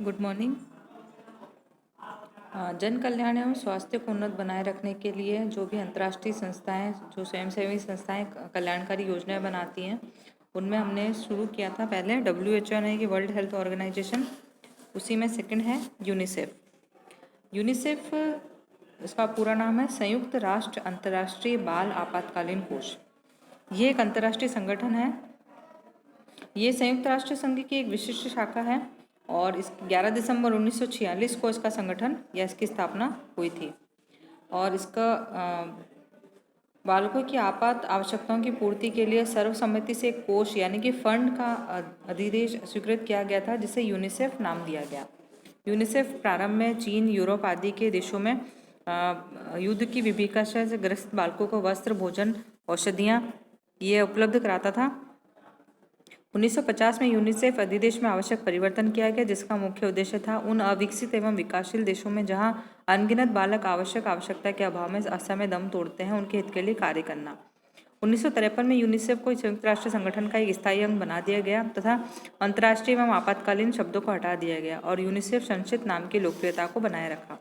Good morning. जन कल्याण एवं स्वास्थ्य को उन्नत बनाए रखने के लिए जो भी अंतर्राष्ट्रीय संस्थाएं, जो स्वयंसेवी संस्थाएं कल्याणकारी योजनाएं बनाती हैं, उनमें हमने शुरू किया था। पहले WHO यानी कि वर्ल्ड हेल्थ ऑर्गेनाइजेशन, उसी में सेकंड है यूनिसेफ। यूनिसेफ इसका पूरा नाम है संयुक्त राष्ट्र अंतर्राष्ट्रीय बाल आपातकालीन कोष। ये एक अंतर्राष्ट्रीय संगठन है। ये संयुक्त राष्ट्र संघ की एक विशिष्ट शाखा है और इस 11 दिसंबर 1946 को इसका संगठन या इसकी स्थापना हुई थी। और इसका बालकों की आपात आवश्यकताओं की पूर्ति के लिए सर्वसम्मति से एक कोष यानी कि फंड का अधिदेश स्वीकृत किया गया था, जिसे यूनिसेफ नाम दिया गया। यूनिसेफ प्रारंभ में चीन, यूरोप आदि के देशों में युद्ध की विभीषिका से ग्रस्त बालकों को वस्त्र, भोजन, औषधियाँ ये उपलब्ध कराता था। 1950 में यूनिसेफ अधिदेश में आवश्यक परिवर्तन किया गया, जिसका मुख्य उद्देश्य था उन अविकसित एवं विकासशील देशों में जहां अनगिनत बालक आवश्यकता के अभाव में असमय दम तोड़ते हैं, उनके हित के लिए कार्य करना। 1953 में यूनिसेफ को संयुक्त राष्ट्र संगठन का एक स्थायी अंग बना दिया गया तथा अंतर्राष्ट्रीय एवं आपातकालीन शब्दों को हटा दिया गया और यूनिसेफ संक्षिप्त नाम की लोकप्रियता को बनाए रखा।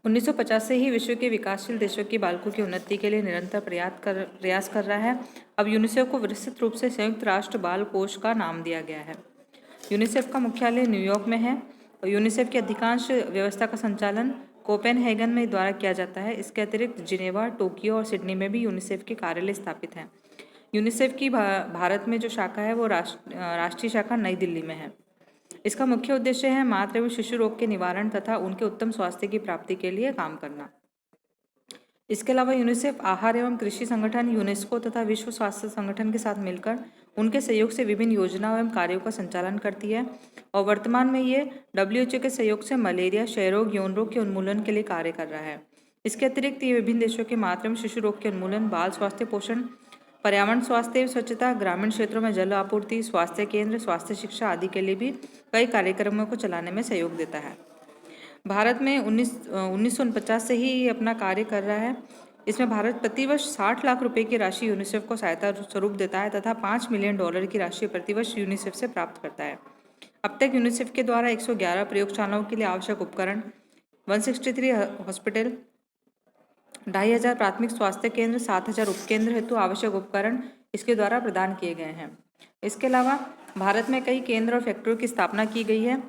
1950 से ही विश्व के विकासशील देशों की बालकों की उन्नति के लिए निरंतर प्रयास कर रहा है। अब यूनिसेफ को विस्तृत रूप से संयुक्त राष्ट्र बाल कोष का नाम दिया गया है। यूनिसेफ का मुख्यालय न्यूयॉर्क में है और यूनिसेफ की अधिकांश व्यवस्था का संचालन कोपेनहेगन में द्वारा किया जाता है। इसके अतिरिक्त जिनेवा, टोक्यो और सिडनी में भी यूनिसेफ के कार्यालय स्थापित हैं। यूनिसेफ की भारत में जो शाखा है वो राष्ट्रीय शाखा नई दिल्ली में है। इसका मुख्य उद्देश्य है मातृ एवं शिशु रोग के निवारण तथा उनके उत्तम स्वास्थ्य की प्राप्ति के लिए काम करना। इसके अलावा यूनिसेफ आहार एवं कृषि संगठन, यूनेस्को तथा विश्व स्वास्थ्य संगठन के साथ मिलकर उनके सहयोग से विभिन्न योजनाओं एवं कार्यों का संचालन करती है और वर्तमान में ये WHO के सहयोग से मलेरिया, क्षय रोग, यौन रोग के उन्मूलन के लिए कार्य कर रहा है। इसके अतिरिक्त ये विभिन्न देशों के मातृ एवं शिशु रोग के उन्मूलन, बाल स्वास्थ्य पोषण, पर्यावरण स्वास्थ्य स्वच्छता, ग्रामीण क्षेत्रों में जल आपूर्ति, स्वास्थ्य केंद्र, स्वास्थ्य शिक्षा आदि के लिए भी कई कार्यक्रमों को चलाने में सहयोग देता है। भारत में 1949 से ही ये अपना कार्य कर रहा है। इसमें भारत प्रतिवर्ष 60 लाख रुपए की राशि यूनिसेफ को सहायता स्वरूप देता है तथा $5 मिलियन की राशि प्रतिवर्ष यूनिसेफ से प्राप्त करता है। अब तक यूनिसेफ के द्वारा 111 प्रयोगशालाओं के लिए आवश्यक उपकरण, 163 हॉस्पिटल, 2500 प्राथमिक स्वास्थ्य केंद्र, 7000 उपकेंद्र हेतु आवश्यक उपकरण इसके द्वारा प्रदान किए गए हैं। इसके अलावा भारत में कई केंद्र और फैक्ट्रियों की स्थापना की गई है,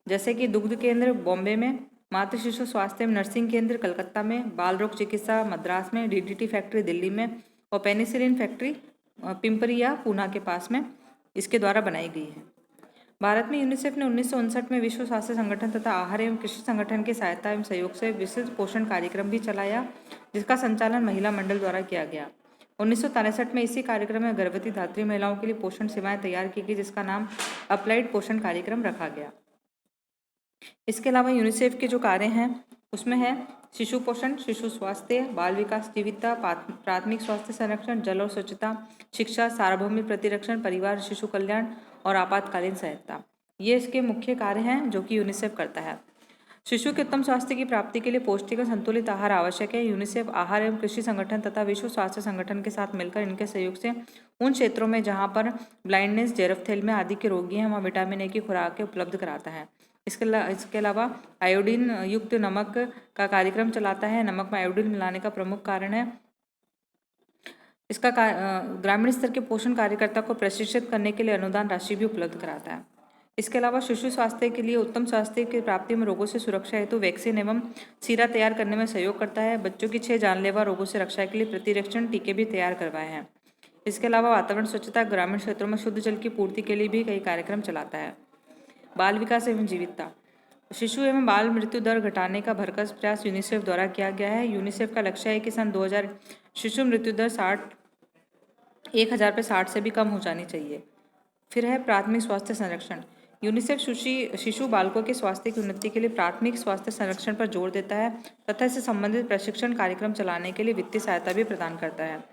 जैसे कि दुग्ध केंद्र बॉम्बे में, मातृ शिशु स्वास्थ्य एवं नर्सिंग केंद्र कलकत्ता में, बाल रोग चिकित्सा मद्रास में, DDT फैक्ट्री दिल्ली में और पेनिसिलिन फैक्ट्री पिंपरिया पूना के पास में इसके द्वारा बनाई गई है। भारत में यूनिसेफ ने 1959 में विश्व स्वास्थ्य संगठन तथा आहार एवं कृषि संगठन की सहायता एवं सहयोग से विस्तृत पोषण कार्यक्रम भी चलाया, जिसका संचालन महिला मंडल द्वारा किया गया। 1963 में इसी कार्यक्रम में गर्भवती धात्री महिलाओं के लिए पोषण सेवाएं तैयार की गई, जिसका नाम अप्लाइड पोषण कार्यक्रम रखा गया। इसके अलावा यूनिसेफ के जो कार्य हैं उसमें है शिशु पोषण, शिशु स्वास्थ्य, बाल विकास, जीविका, प्राथमिक स्वास्थ्य संरक्षण, जल और स्वच्छता, शिक्षा, सार्वभौमिक प्रतिरक्षण, परिवार शिशु कल्याण और आपातकालीन सहायता। ये इसके मुख्य कार्य हैं जो कि यूनिसेफ करता है। शिशु के उत्तम स्वास्थ्य की प्राप्ति के लिए पौष्टिक और संतुलित आहार आवश्यक है। यूनिसेफ आहार एवं कृषि संगठन तथा विश्व स्वास्थ्य संगठन के साथ मिलकर इनके सहयोग से उन क्षेत्रों में जहां पर ब्लाइंडनेस, जेरोफ्थेल्मिया आदि के रोगी हैं, वहाँ विटामिन ए की खुराकें उपलब्ध कराता है। इसके अलावा आयोडीन युक्त नमक का कार्यक्रम चलाता है। नमक में आयोडीन मिलाने का प्रमुख कारण है। इसका ग्रामीण स्तर के पोषण कार्यकर्ता को प्रशिक्षित करने के लिए अनुदान राशि भी उपलब्ध कराता है। इसके अलावा शिशु स्वास्थ्य के लिए उत्तम स्वास्थ्य की प्राप्ति में रोगों से सुरक्षा हेतु वैक्सीन एवं सीरा तैयार करने में सहयोग करता है। बच्चों की 6 जानलेवा रोगों से रक्षा के लिए प्रतिरक्षण टीके भी तैयार करवाए हैं। इसके अलावा वातावरण स्वच्छता, ग्रामीण क्षेत्रों में शुद्ध जल की पूर्ति के लिए भी कई कार्यक्रम चलाता है। बाल विकास एवं जीविका, शिशु एवं बाल मृत्यु दर घटाने का भरसक प्रयास यूनिसेफ द्वारा किया गया है। यूनिसेफ का लक्ष्य है कि सन 2000 शिशु मृत्यु दर 1000 पे 60 से भी कम हो जानी चाहिए। फिर है प्राथमिक स्वास्थ्य संरक्षण। यूनिसेफ शिशु बालकों के स्वास्थ्य की उन्नति के लिए प्राथमिक स्वास्थ्य संरक्षण पर जोर देता है तथा इससे संबंधित प्रशिक्षण कार्यक्रम चलाने के लिए वित्तीय सहायता भी प्रदान करता है।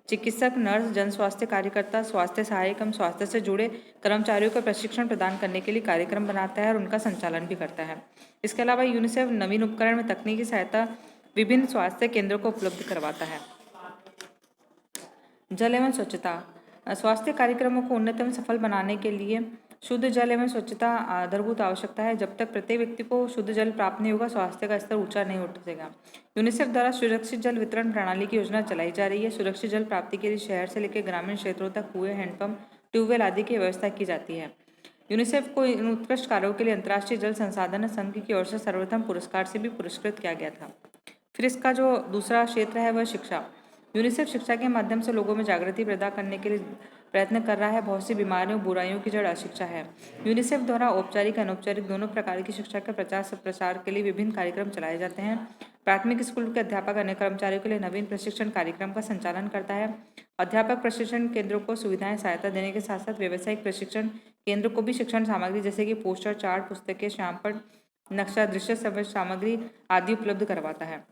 चिकित्सक, नर्स, जन स्वास्थ्य कार्यकर्ता, स्वास्थ्य सहायक एवं स्वास्थ्य से जुड़े कर्मचारियों को प्रशिक्षण प्रदान करने के लिए कार्यक्रम बनाता है और उनका संचालन भी करता है। इसके अलावा यूनिसेफ नवीन उपकरण में तकनीकी सहायता विभिन्न स्वास्थ्य केंद्रों को उपलब्ध करवाता है। जल एवं स्वच्छता, स्वास्थ्य कार्यक्रमों को उन्नत एवं सफल बनाने के लिए शुद्ध जल एवं स्वच्छता आधारभूत आवश्यकता है। जब तक प्रत्येक व्यक्ति को शुद्ध जल प्राप्त नहीं होगा, स्वास्थ्य का स्तर ऊंचा नहीं उठेगा। यूनिसेफ द्वारा सुरक्षित जल वितरण प्रणाली की योजना चलाई जा रही है। सुरक्षित जल प्राप्ति के लिए शहर से लेकर ग्रामीण क्षेत्रों तक कुएं, हैंडपंप, ट्यूबवेल आदि की व्यवस्था की जाती है। यूनिसेफ को इन उत्कृष्ट कार्यों के लिए अंतर्राष्ट्रीय जल संसाधन संघ की ओर से सर्वप्रथम पुरस्कार से भी पुरस्कृत किया गया था। फिर इसका जो दूसरा क्षेत्र है वह शिक्षा। यूनिसेफ शिक्षा के माध्यम से लोगों में जागृति पैदा करने के लिए प्रयत्न कर रहा है। बहुत सी बीमारियों, बुराइयों की जड़ अशिक्षा है। यूनिसेफ द्वारा औपचारिक अनौपचारिक दोनों प्रकार की शिक्षा के प्रचार के लिए विभिन्न कार्यक्रम चलाए जाते हैं। प्राथमिक स्कूल के अध्यापक अन्य कर्मचारियों के लिए नवीन प्रशिक्षण कार्यक्रम का संचालन करता है। अध्यापक प्रशिक्षण केंद्रों को सुविधाएं सहायता देने के साथ साथ व्यावसायिक प्रशिक्षण केंद्र को भी शिक्षण सामग्री जैसे कि पोस्टर, चार्ट, पुस्तकें, श्यामपट्ट, नक्शा, दृश्य सामग्री आदि उपलब्ध करवाता है।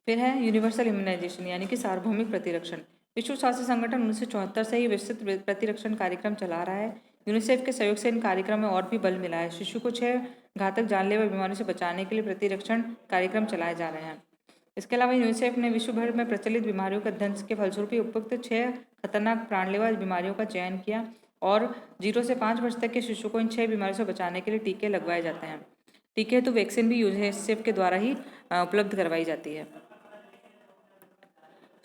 फिर है यूनिवर्सल इम्यूनाइजेशन यानी कि सार्वभौमिक प्रतिरक्षण। विश्व स्वास्थ्य संगठन 1974 से ही विस्तृत प्रतिरक्षण कार्यक्रम चला रहा है। यूनिसेफ के सहयोग से इन कार्यक्रम में और भी बल मिला है। शिशु को 6 घातक जानलेवा बीमारियों से बचाने के लिए प्रतिरक्षण कार्यक्रम चलाए जा रहे हैं। इसके अलावा यूनिसेफ ने विश्व भर में प्रचलित बीमारियों के अध्ययन के फलस्वरूप उपयुक्त 6 खतरनाक प्राणलेवा बीमारियों का चयन किया और 0 से 5 वर्ष तक के शिशु को इन 6 बीमारियों से बचाने के लिए टीके लगवाए जाते हैं। टीके हेतु वैक्सीन भी यूनिसेफ के द्वारा ही उपलब्ध करवाई जाती है।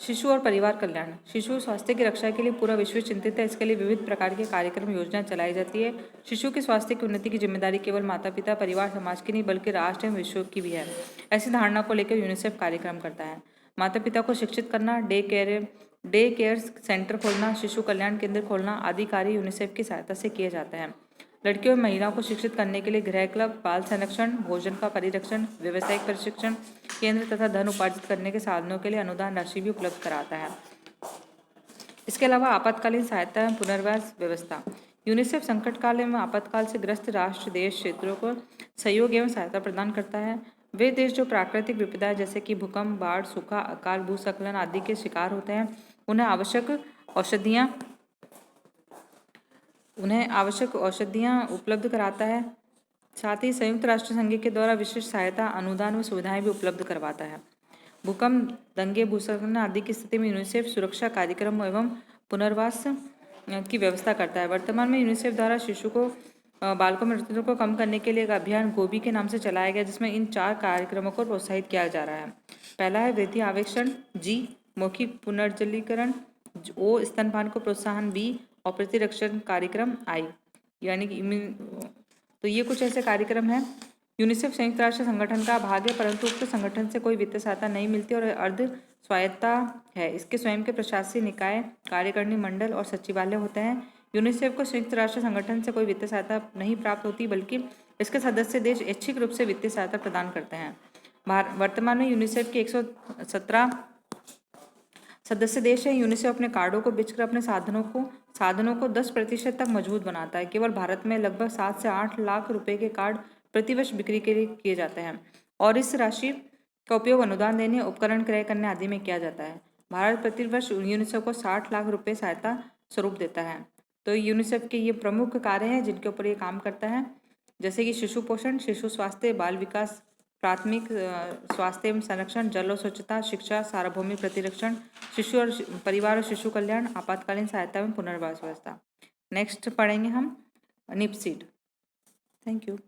शिशु और परिवार कल्याण। शिशु स्वास्थ्य की रक्षा के लिए पूरा विश्व चिंतित है। इसके लिए विविध प्रकार के कार्यक्रम योजना चलाई जाती है। शिशु के स्वास्थ्य की उन्नति की जिम्मेदारी केवल माता पिता, परिवार, समाज की नहीं बल्कि राष्ट्र एवं विश्व की भी है। ऐसी धारणा को लेकर यूनिसेफ कार्यक्रम करता है। माता पिता को शिक्षित करना, डे केयर सेंटर खोलना, शिशु कल्याण केंद्र खोलना आदि कार्य यूनिसेफ की सहायता से किए जाते हैं। लड़कियों और महिलाओं को शिक्षित करने के लिए गृह क्लब, बाल संरक्षण, भोजन का परिरक्षण, व्यावसायिक प्रशिक्षण केंद्र तथा धन उपार्जित करने के साधनों के लिए अनुदान राशि भी उपलब्ध कराता है। इसके अलावा आपातकालीन सहायता एवं पुनर्वास व्यवस्था। यूनिसेफ संकट काल एवं आपातकाल से ग्रस्त राष्ट्र, देश, क्षेत्रों को सहयोग एवं सहायता प्रदान करता है। वे देश जो प्राकृतिक विपदा जैसे कि भूकंप, बाढ़, सूखा, अकाल, भूस्खलन आदि के शिकार होते हैं, उन्हें आवश्यक औषधियाँ उपलब्ध कराता है। साथ ही संयुक्त राष्ट्र संघ के द्वारा विशिष्ट सहायता, अनुदान व सुविधाएं भी उपलब्ध करवाता है। भूकंप, दंगे, भूस्खलन आदि की स्थिति में यूनिसेफ सुरक्षा कार्यक्रम एवं पुनर्वास की व्यवस्था करता है। वर्तमान में यूनिसेफ द्वारा शिशु को बालकों में मृत्यु को कम करने के लिए एक अभियान गोभी के नाम से चलाया गया, जिसमें इन 4 कार्यक्रमों को प्रोत्साहित किया जा रहा है। पहला है वृद्धि आवेक्षण, जी मौखिक पुनर्जलीकरण, ओ स्तनपान को प्रोत्साहन, बी और प्रतिरक्षण कार्यक्रम, आई यानी कि तो ये कुछ ऐसे कार्यक्रम हैं। यूनिसेफ संयुक्त राष्ट्र संगठन का भाग है, परंतु उक्त संगठन से कोई वित्तीय सहायता नहीं मिलती और अर्ध स्वायत्ता है। इसके स्वयं के प्रशासकीय निकाय, कार्यकारिणी मंडल और सचिवालय होते हैं। यूनिसेफ को संयुक्त राष्ट्र संगठन से कोई वित्तीय सहायता नहीं प्राप्त होती, बल्कि इसके सदस्य देश ऐच्छिक रूप से वित्तीय सहायता प्रदान करते हैं। वर्तमान में यूनिसेफ के 117 सदस्य देश हैं। यूनिसेफ अपने कार्डों को बेचकर अपने साधनों को 10% तक मजबूत बनाता है। केवल भारत में लगभग 7 से 8 लाख रुपए के कार्ड प्रतिवर्ष बिक्री के लिए किए जाते हैं और इस राशि का उपयोग अनुदान देने, उपकरण क्रय करने आदि में किया जाता है। भारत प्रतिवर्ष यूनिसेफ को 60 लाख रुपए सहायता स्वरूप देता है। तो यूनिसेफ के ये प्रमुख कार्य हैं जिनके ऊपर ये काम करता है, जैसे कि शिशु पोषण, शिशु स्वास्थ्य, बाल विकास, प्राथमिक स्वास्थ्य एवं संरक्षण, जल और स्वच्छता, शिक्षा, सार्वभौमिक प्रतिरक्षण, शिशु और परिवार और शिशु कल्याण, आपातकालीन सहायता एवं पुनर्वास व्यवस्था। नेक्स्ट पढ़ेंगे हम निपसीड। Thank you.